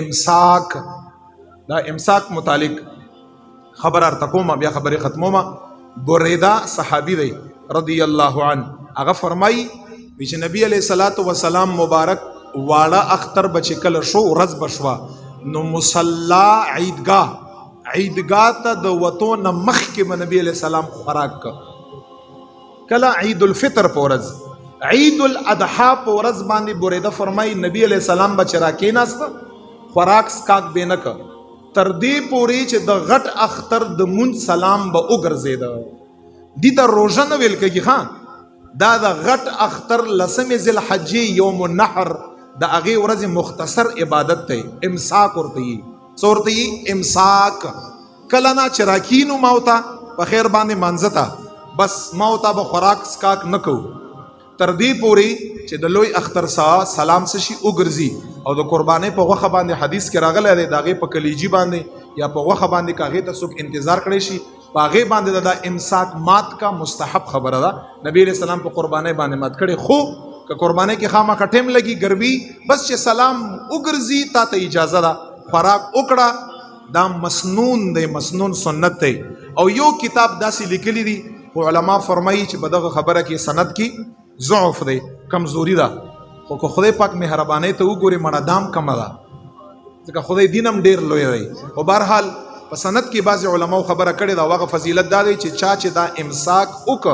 امساک. دا امساک متعلق خبر ارتقوما بیا خبر ختموما. بریدہ صحابی دی رضی اللہ عنہ اغا فرمائی ویچ نبی علیہ السلام مبارک والا اختر بچکل شو رز بشوا نو مصلا عیدگاہ تا دوتو نمخ کے نبی علیہ السلام خوراک کا کلا عید الفطر پورز عید الاضحیٰ پورز باندی بریدہ فرمائی نبی علیہ السلام بچرا کے ناستا خوراک سکاک بینکا تردی پوری چه دا غٹ اختر دا من سلام با اگر زیده دی تا روژه نویل که خان دا غٹ اختر لسم ذی الحجی یوم النحر دا اغی ورز مختصر عبادت تے امساک ورطی سورتی امساک کلنا چراکینو ماوتا پا خیر باندې منزتا بس ماوتا با خوراک سکاک نکو تردی پوری چې د لوی اختر سا سلام سشي وګرځي او د قربانې په غوخه باندې حدیث کې راغلی دی داغه په کلیجی باندې یا په غوخه باندې کاغه ته څوک انتظار کړي شي باغه باندې د امساک مات کا مستحب خبره ده نبی رسول الله په قربانې باندې مات کړي خو که قربانې کې خامہ ټیم لګي ګربي بس چې سلام وګرځي تا ته اجازه ده خوراک وکړه دا مسنون دی مسنون سنت دی او یو کتاب داسې لیکلی دی علماء فرمایي چې په دغه خبره کې سند کې ضعف دی کمزوری ده خو که خدای پاک مهرباني ته وګوري مړه دام کم ده ځکه خدای دینم ډیر لوی دی او بهرحال په سند کې بعض علماء خبره کړې دا واغه فضیلت دا دی چې چا چې دا امساک وک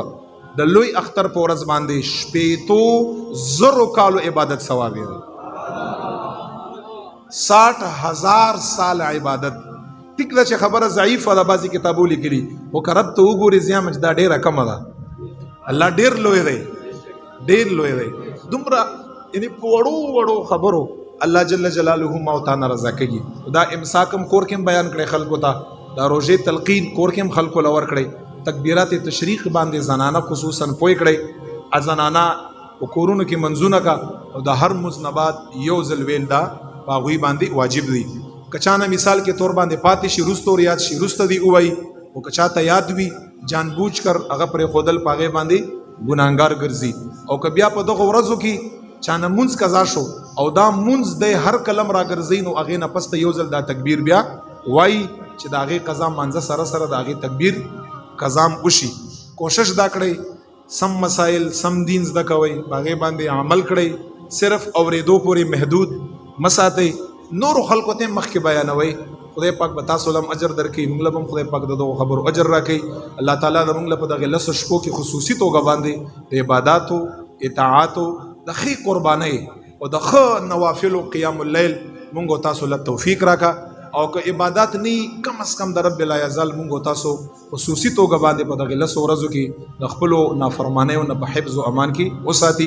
د لوی اختر په ورځ باندې شپېتو زرو کالو عبادت ثواب دی 60,000 سال عبادت ټیک ده چې خبره ضعیفه ده بعضې کتابو لیکلي خو که رب ته وګوري زیام چې دا ډېره کمه ده الله ډېر لوی دی ډېر لوی دی دومره یعنې په وړو وړو خبرو الله جل جلاله ما او تا نه رضا کوي دا امساکم کور کې بیان کړی خلکو ته دا روژې تلقین کور کې خلکو له ورکړی تکبیرات تشریق باندې زنانه خصوصا پوی کړی زنانه په کورونو کې منځونه کا او د هر مذنبات یو ځل ویل دا په هغوی باندې واجب دی کچانه مثال کې طور باندې پاتې شي رستو ریاض شي رسته دی ووایي او که چاته یاد وي جان بوجھ کر هغه پرې ښودل په هغې باندې ګناهګار ګرځي او که بیا په دغه ورځو کې چانه مونځ قضا شو او دا مونځ دی هر کلم را ګرځي نو هغې نه پس ته یو ځل دا تکبیر بیا وایي چې د هغې قضا مانځه سره سره د هغې تکبیر قضام وشي کوشش دا کړئ سم مسائل سم دین زده کوئ په هغې باندې عمل کړئ صرف اورېدو پورې محدود مساتئ نورو خلکو ته مخکې بیانوئ خدای پاک به تاسو لم اجر درکړي موږ له هم خدای پاک د دغو خبرو اجر راکړي الله تعالی د موږ له په دغې لسو شپو کې خصوصي توګه باندې د عباداتو اطاعاتو د ښې قربانۍ او د ښه نوافلو قیام اللیل موږ تاسو له توفیق راکړه او که عبادات نی کم از کم د رب لا یزال موږ تاسو خصوصي توګه باندې په دغې لسو ورځو کې د خپلو نافرمانیو نه په حفظ و امان کې وساتي